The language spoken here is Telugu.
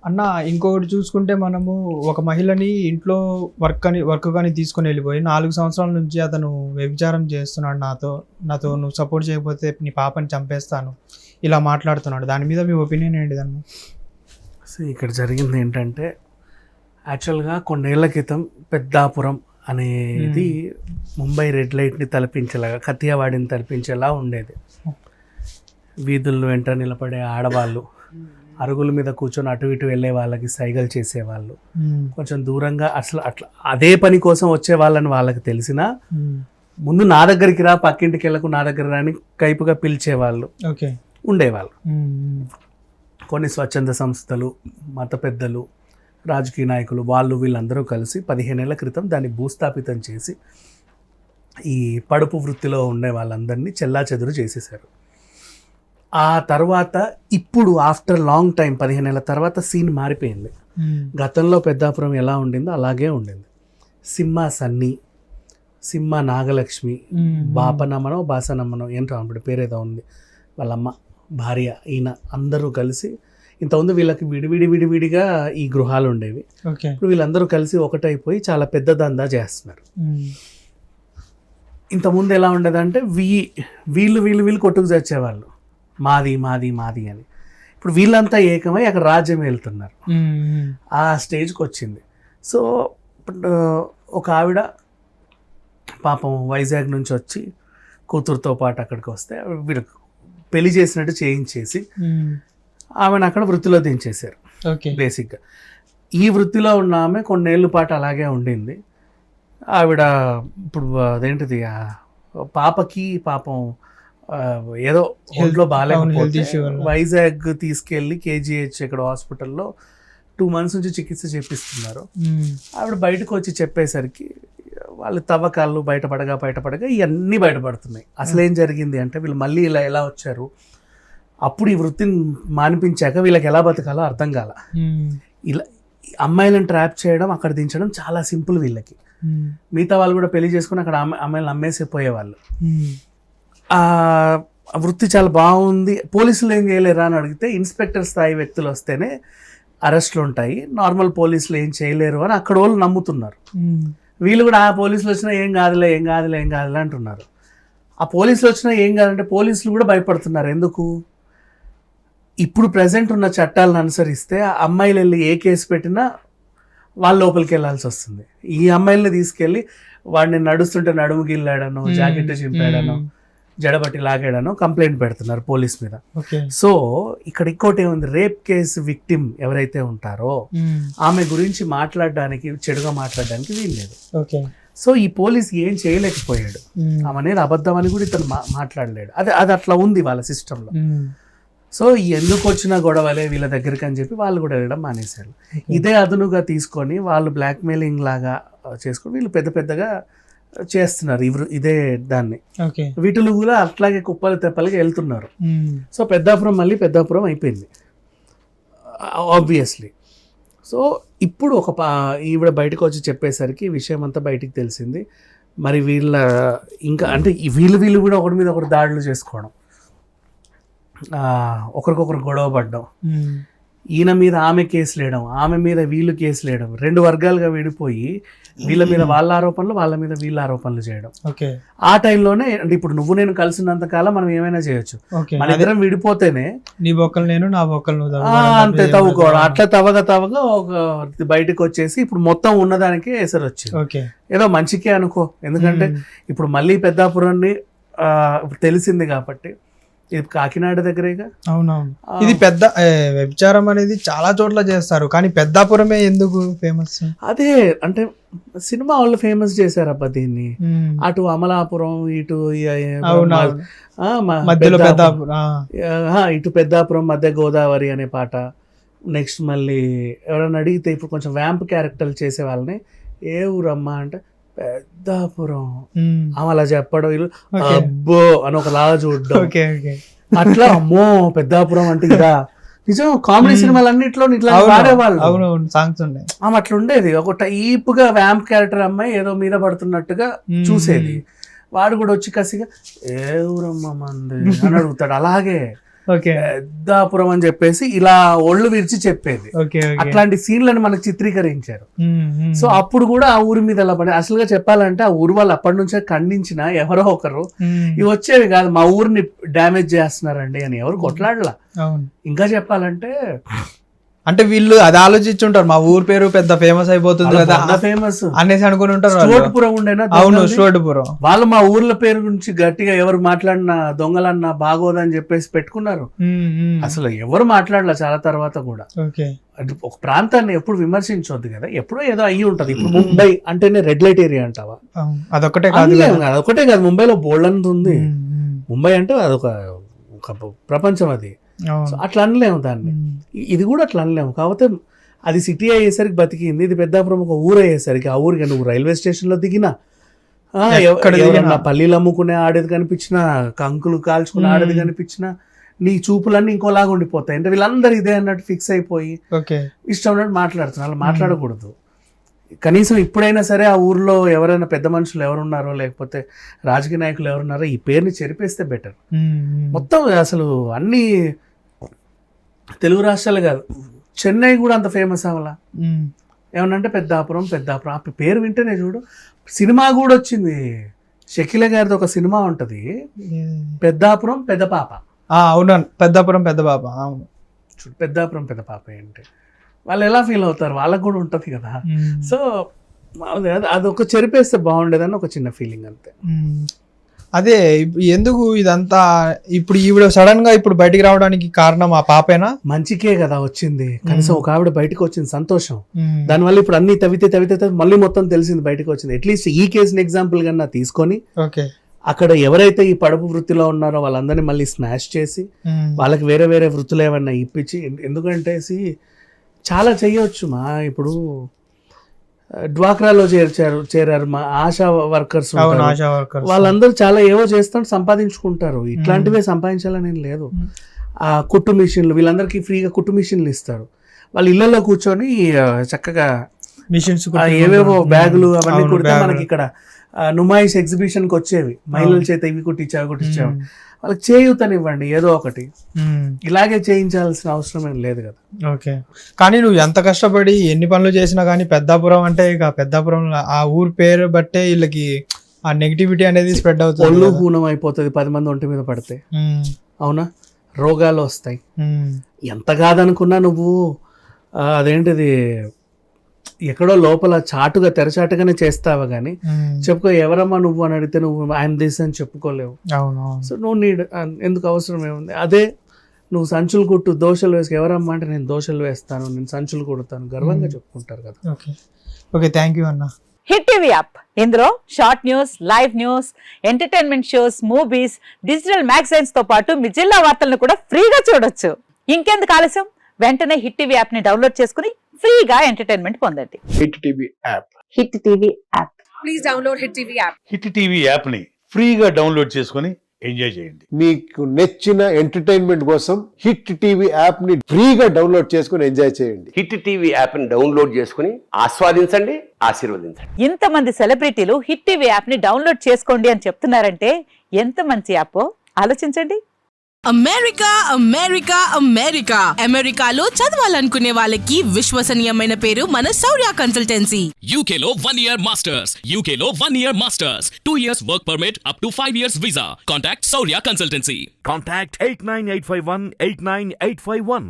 అన్న ఇంకొకటి చూసుకుంటే మనము ఒక మహిళని ఇంట్లో వర్క్ కానీ తీసుకొని వెళ్ళిపోయి 4 సంవత్సరాల నుంచి అతను వ్యభిచారం చేస్తున్నాడు నాతో నువ్వు సపోర్ట్ చేయకపోతే నీ పాపని చంపేస్తాను ఇలా మాట్లాడుతున్నాడు. దాని మీద మీ ఒపీనియన్ ఏంటిదన్న? ఇక్కడ జరిగింది ఏంటంటే, యాక్చువల్గా కొన్నేళ్ల క్రితం పెద్దాపురం అనేది ముంబై రెడ్ లైట్ని తలపించేలాగా, కత్తియావాడిని తలపించేలా ఉండేది. వీధుల్లో వెంట నిలబడే ఆడవాళ్ళు, అరుగుల మీద కూర్చొని అటు ఇటు వెళ్ళే వాళ్ళకి సైగలు చేసేవాళ్ళు, కొంచెం దూరంగా అట్లా అదే పని కోసం వచ్చే వాళ్ళని వాళ్ళకి తెలిసినా ముందు నా దగ్గరికి రా, పక్కింటికి వెళ్ళకు, నా దగ్గర రాని కైపుగా పిలిచేవాళ్ళు ఉండేవాళ్ళు. కొన్ని స్వచ్ఛంద సంస్థలు, మత పెద్దలు, రాజకీయ నాయకులు, వీళ్ళందరూ కలిసి 15 ఏళ్ల క్రితం దాన్ని భూస్థాపితం చేసి ఈ పడుపు వృత్తిలో ఉండే వాళ్ళందరినీ చెల్లాచెదురు చేసేసారు. ఆ తర్వాత ఇప్పుడు ఆఫ్టర్ లాంగ్ టైం 15 ఏళ్ళ తర్వాత సీన్ మారిపోయింది. గతంలో పెద్దాపురం ఎలా ఉండిందో అలాగే ఉండింది. సింహ సన్నీ, సింహ నాగలక్ష్మి, బాపనమ్మనో బాసనమ్మనో ఏంటో అప్పుడు పేరేదో ఉంది, వాళ్ళమ్మ భార్య, ఈయన అందరూ కలిసి ఇంతకుముందు వీళ్ళకి విడివిడిగా ఈ గృహాలు ఉండేవి. ఇప్పుడు వీళ్ళందరూ కలిసి ఒకటైపోయి చాలా పెద్ద దందా చేస్తున్నారు. ఇంతకుముందు ఎలా ఉండేదంటే వీళ్ళు కొట్టుకు చచ్చేవాళ్ళు, మాది మాది మాది అని. ఇప్పుడు వీళ్ళంతా ఏకమై అక్కడ రాజ్యం వెళ్తున్నారు. ఆ స్టేజ్కి వచ్చింది. సో ఒక ఆవిడ పాపం వైజాగ్ నుంచి వచ్చి కూతురుతో పాటు అక్కడికి వస్తే వీళ్ళకి పెళ్లి చేసినట్టు చేయించేసి ఆమెను అక్కడ వృత్తిలో దించేశారు. బేసిక్గా ఈ వృత్తిలో ఉన్న ఆమె కొన్నేళ్ళ పాటు అలాగే ఉండింది. ఆవిడ ఇప్పుడు అదేంటిది, పాపకి పాపం ఏదో ఒంట్లో బాగాలేకపోతే వైజాగ్ తీసుకెళ్ళి KGH ఇక్కడ హాస్పిటల్లో 2 months నుంచి చికిత్స చేపిస్తున్నారు. ఆవిడ బయటకు వచ్చి చెప్పేసరికి వాళ్ళు తవ్వకాళ్ళు బయటపడగా ఇవన్నీ బయటపడుతున్నాయి. అసలు ఏం జరిగింది అంటే, వీళ్ళు మళ్ళీ ఎలా వచ్చారు, అప్పుడు ఈ వృత్తిని మానిపించాక వీళ్ళకి ఎలా బతకాలో అర్థం కాల. ఇలా అమ్మాయిలను ట్రాప్ చేయడం, అక్కడ దించడం చాలా సింపుల్ వీళ్ళకి. మిగతా వాళ్ళు కూడా పెళ్లి చేసుకుని అక్కడ అమ్మాయిలను అమ్మేసిపోయేవాళ్ళు. ఆ వృత్తి చాలా బాగుంది, పోలీసులు ఏం చేయలేరా అని అడిగితే ఇన్స్పెక్టర్ స్థాయి వ్యక్తులు వస్తేనే అరెస్టులు ఉంటాయి, నార్మల్ పోలీసులు ఏం చేయలేరు అని అక్కడ వాళ్ళు నమ్ముతున్నారు. వీళ్ళు కూడా ఆ పోలీసులు వచ్చినా ఏం కాదులే అంటున్నారు. ఆ పోలీసులు వచ్చినా ఏం కాదంటే పోలీసులు కూడా భయపడుతున్నారు. ఎందుకు? ఇప్పుడు ప్రజెంట్ ఉన్న చట్టాలను అనుసరిస్తే అమ్మాయిలు వెళ్ళి ఏ కేసు పెట్టినా వాళ్ళ లోపలికి వెళ్ళాల్సి వస్తుంది. ఈ అమ్మాయిల్ని తీసుకెళ్ళి వాడిని నడుస్తుంటే నడుము గిల్లాడనో, జాకెట్ చింపాడనో, జడబట్టి లాగాడనో కంప్లైంట్ పెడుతున్నారు పోలీస్ మీద. సో ఇక్కడ ఇంకోటి ఏముంది, రేప్ కేసు విక్టిమ్ ఎవరైతే ఉంటారో ఆమె గురించి మాట్లాడడానికి, చెడుగా మాట్లాడడానికి వీల్లేదు. సో ఈ పోలీస్ ఏం చేయలేకపోయాడు, ఆమె అనేది అబద్ధం అని కూడా ఇతను మాట్లాడలేడు. అది అట్లా ఉంది వాళ్ళ సిస్టంలో. సో ఎందుకు వచ్చిన గొడవలే వీళ్ళ దగ్గరికి అని చెప్పి వాళ్ళు కూడా వెళ్ళడం మానేశారు. ఇదే అదునుగా తీసుకొని వాళ్ళు బ్లాక్మెయిలింగ్ లాగా చేసుకొని వీళ్ళు పెద్దగా చేస్తున్నారు ఇదే దాన్ని. వీటిలో కూడా అట్లాగే కుప్పలు తెప్పలుగా వెళ్తున్నారు. సో పెద్దాపురం అయిపోయింది ఆబ్వియస్లీ. సో ఇప్పుడు ఈవిడ బయటకు వచ్చి చెప్పేసరికి విషయం అంతా బయటికి తెలిసింది. మరి వీళ్ళ ఇంకా అంటే వీళ్ళు కూడా ఒకరి మీద ఒకరు దాడులు చేసుకోవడం, ఒకరికొకరు గొడవ పడ్డం, ఈయన మీద ఆమె కేసులు వేయడం, ఆమె మీద వీళ్ళు కేసులు వేయడం, 2 వర్గాలుగా విడిపోయి వీళ్ళ మీద వాళ్ళ ఆరోపణలు, వాళ్ళ మీద వీళ్ళ ఆరోపణలు చేయడం. ఆ టైంలోనే అంటే ఇప్పుడు నువ్వు నేను కలిసినంత కాలం మనం ఏమైనా చేయొచ్చు, మన ఇద్దరం విడిపోతేనే నీ బొక్కలు నేను, నా బొక్కలు అంతే తవ్వుకోవడం. అట్లా తవ్వగా ఒక బయటకు వచ్చేసి ఇప్పుడు మొత్తం ఉన్నదానికి ఎసరు వచ్చింది. ఏదో మంచికే అనుకో, ఎందుకంటే ఇప్పుడు మళ్ళీ పెద్దాపురాన్ని తెలిసింది కాబట్టి. ఇది కాకినాడ దగ్గరేగా. అవునవును, ఇది పెద్ద వ్యభిచారం అనేది చాలా చోట్ల చేస్తారు, కానీ పెద్దాపురమే ఎందుకు ఫేమస్? అదే అంటే సినిమా వాళ్ళు ఫేమస్ చేశారబ్బా దీన్ని. అటు అమలాపురం, ఇటు మధ్యలో పెద్దాపురం, ఇటు పెద్దాపురం మధ్య గోదావరి అనే పాట. నెక్స్ట్ మళ్ళీ ఎవరైనా అడిగితే ఇప్పుడు కొంచెం వ్యాంప్ క్యారెక్టర్లు చేసే వాళ్ళని ఏ ఊరమ్మా అంటే పెద్దాపురం, అలా చెప్పడం, వీళ్ళు అబ్బో అని ఒకలాగా చూడడం, అట్లా అమ్మో పెద్దాపురం అంటే ఇదా. నిజం, కామెడీ సినిమాలు అన్నిట్లో ఇట్లా వాడేవాళ్ళు. ఆమె అట్లా ఉండేది, ఒక టైప్ గా వ్యాంప్ క్యారెక్టర్ అమ్మాయి ఏదో మీద పడుతున్నట్టుగా చూసేది. వాడు కూడా వచ్చి కసిగా ఏ ఊరమ్మ మంది అని అడుగుతాడు. అలాగే ఓకే పెద్దాపురం అని చెప్పేసి ఇలా ఒళ్ళు విరిచి చెప్పేది. ఓకే అట్లాంటి సీన్లను మనకు చిత్రీకరించారు. సో అప్పుడు కూడా ఆ ఊరి మీద ఎలా పడి, అసలుగా చెప్పాలంటే ఆ ఊరు వాళ్ళు అప్పటి నుంచే ఖండించిన ఎవరో ఒకరు ఇవి వచ్చేవి కాదు, మా ఊరిని డ్యామేజ్ చేస్తున్నారండి అని ఎవరు కొట్లాడలా. ఇంకా చెప్పాలంటే అంటే వీళ్ళు అది ఆలోచించుంటారు, మా ఊరు పేరు పెద్ద ఫేమస్ అయిపోతుంది కదా ఫేమస్ అనేసి అనుకుని ఉంటారు. స్టోట్పురం ఉండేనా? అవును, స్టోట్పురం. వాళ్ళు మా ఊర్ల పేరు గురించి గట్టిగా ఎవరు మాట్లాడినా దొంగలన్నా బాగోదని చెప్పేసి పెట్టుకున్నారు. అసలు ఎవరు మాట్లాడలే చాలా తర్వాత కూడా. అది ఒక ప్రాంతాన్ని ఎప్పుడు విమర్శించొద్దు కదా, ఎప్పుడో ఏదో అయ్యి ఉంటది. ఇప్పుడు ముంబై అంటేనే రెడ్ లైట్ ఏరియా అంటావా? అదొకటే కాదు, అదొకటే కాదు, ముంబైలో బోల్డ్ ఉంది. ముంబై అంటే అదొక ప్రపంచం అది. అట్లా అనలేము దాన్ని, ఇది కూడా అట్లా అనలేము. కాకపోతే అది సిటీ అయ్యేసరికి బతికింది, ఇది పెద్దాపురం ఒక ఊరు అయ్యేసరికి ఆ ఊరికి నువ్వు రైల్వే స్టేషన్ లో దిగినా, ఎవరన్నా పల్లీలు అమ్ముకునే ఆడేది కనిపించినా, కంకులు కాల్చుకునే ఆడేది కనిపించినా, నీ చూపులన్నీ ఇంకోలాగా ఉండిపోతాయి. అంటే వీళ్ళందరూ ఇదే అన్నట్టు ఫిక్స్ అయిపోయి ఇష్టం ఉన్నట్టు మాట్లాడుతున్నారు. అలా మాట్లాడకూడదు. కనీసం ఇప్పుడైనా సరే ఆ ఊర్లో ఎవరైనా పెద్ద మనుషులు ఎవరున్నారో లేకపోతే రాజకీయ నాయకులు ఎవరున్నారో ఈ పేరుని చెరిపేస్తే బెటర్. మొత్తం అసలు అన్ని తెలుగు రాష్ట్రాలు కాదు, చెన్నై కూడా అంత ఫేమస్ అవ్వాలా. ఏమనంటే పెద్దాపురం పెద్దాపురం ఆ పేరు వింటేనే చూడు, సినిమా కూడా వచ్చింది. షకీల గారిది ఒక సినిమా ఉంటది, పెద్దాపురం పెద్ద పాప. అవును, పెద్దాపురం పెద్ద పాప. అవును, పెద్దాపురం పెద్ద పాప అంటే వాళ్ళు ఎలా ఫీల్ అవుతారు, వాళ్ళకు కూడా ఉంటది కదా. సో అదొక చెరిపేస్తే బాగుండేదని ఒక చిన్న ఫీలింగ్ అంతే. అదే ఎందుకు ఇదంతా ఇప్పుడు ఈవిడ సడన్ గా ఇప్పుడు బయటికి రావడానికి కారణం ఆ పాపేనా? మంచికే కదా వచ్చింది, కనీసం ఒక ఆవిడ బయటకు వచ్చింది, సంతోషం. దానివల్ల ఇప్పుడు అన్ని తవ్వితే మళ్ళీ మొత్తం తెలిసింది, బయటకు వచ్చింది. అట్లీస్ట్ ఈ కేసుని ఎగ్జాంపుల్ కన్నా తీసుకొని అక్కడ ఎవరైతే ఈ పడుపు వృత్తిలో ఉన్నారో వాళ్ళందరినీ మళ్ళీ స్మాష్ చేసి వాళ్ళకి వేరే వేరే వృత్తులు ఏమన్నా ఇప్పించి, ఎందుకంటే చాలా చెయ్యొచ్చు మా. ఇప్పుడు డ్వాక్రాలో చేరారు మా ఆశా వర్కర్స్, వాళ్ళందరూ చాలా ఏవో చేస్తారు, సంపాదించుకుంటారు. ఇట్లాంటివే సంపాదించాలని ఏం లేదు. ఆ కుట్టు మిషన్లు, వీళ్ళందరికీ ఫ్రీగా కుట్టు మిషన్లు ఇస్తారు. వాళ్ళు ఇళ్లలో కూర్చొని చక్కగా మిషన్స్ ఏవేవో బ్యాగులు అవన్నీ కుడితే మనకి ఇక్కడ నుమాయిష్ ఎగ్జిబిషన్ కి వచ్చేవి, మహిళల చేత ఇవి కుట్టించావు. వాళ్ళకి చేయూతనివ్వండి ఏదో ఒకటి, ఇలాగే చేయించాల్సిన అవసరం ఏం లేదు కదా. ఓకే, కానీ నువ్వు ఎంత కష్టపడి ఎన్ని పనులు చేసినా కానీ పెద్దాపురం అంటే ఇక పెద్దాపురం ఆ ఊరు పేరు బట్టే వీళ్ళకి ఆ నెగిటివిటీ అనేది స్ప్రెడ్ అవుతుంది, ఒళ్ళు హూనం అయిపోతుంది 10 మంది ఒంటి మీద పడితే. అవునా, రోగాలు వస్తాయి. ఎంత కాదనుకున్నా నువ్వు అదేంటిది ఎక్కడో లోపల చాటుగా తెరచాటుగానే చేస్తావా కానీ చెప్పుకో, ఎవరమ్మా నువ్వు అని అడిగితే నువ్వు ఆయన దేశం అని చెప్పుకోలేవు. సో నువ్వు నీడ్ ఎందుకు అవసరం ఏముంది. అదే నువ్వు సంచులు కుట్టు, దోశలు వేసుకు, ఎవరమ్మా అంటే నేను దోశలు వేస్తాను, నేను సంచులు కుడతాను, గర్వంగా చెప్పుకుంటారు కదా. ఓకే, థ్యాంక్ యూ అన్న. హిట్ టీవీ యాప్, ఇందులో short news, live news, entertainment shows, movies, digital magazines తో పాటు మీ జిల్లా వార్తలను కూడా ఫ్రీగా చూడొచ్చు. ఇంకెందుకు ఆలస్యం, వెంటనే హిట్ టీవీ యాప్ ని డౌన్లోడ్ చేసుకుని ఫ్రీగా ఎంటర్టైన్మెంట్ పొందండి. Hit TV app. Hit TV app. Please download hit TV app. Hit TV app ని ఫ్రీగా డౌన్లోడ్ చేసుకొని ఎంజాయ్ చేయండి. మీకు నచ్చిన ఎంటర్టైన్మెంట్ కోసం హిట్ టీవీ యాప్ ని ఫ్రీగా డౌన్లోడ్ చేసుకొని ఎంజాయ్ చేయండి. హిట్ టీవీ యాప్ ని డౌన్లోడ్ చేసుకుని ఆస్వాదించండి, ఆశీర్వదించండి. ఇంతమంది సెలబ్రిటీలు హిట్ టీవీ యాప్ ని డౌన్లోడ్ చేసుకోండి అని చెప్తున్నారంటే ఎంత మంచి యాప్ ఆలోచించండి. అమెరికా అమెరికా అమెరికా అమెరికాలో చదవాలనుకునే వాళ్ళకి విశ్వసనీయమైన పేరు మన శౌర్య కన్సల్టెన్సీ. UK లో 1 year masters, UK లో 1 year masters, 2 years work permit up to 5 years visa. Contact Saurya Consultancy. Contact 89851 89851.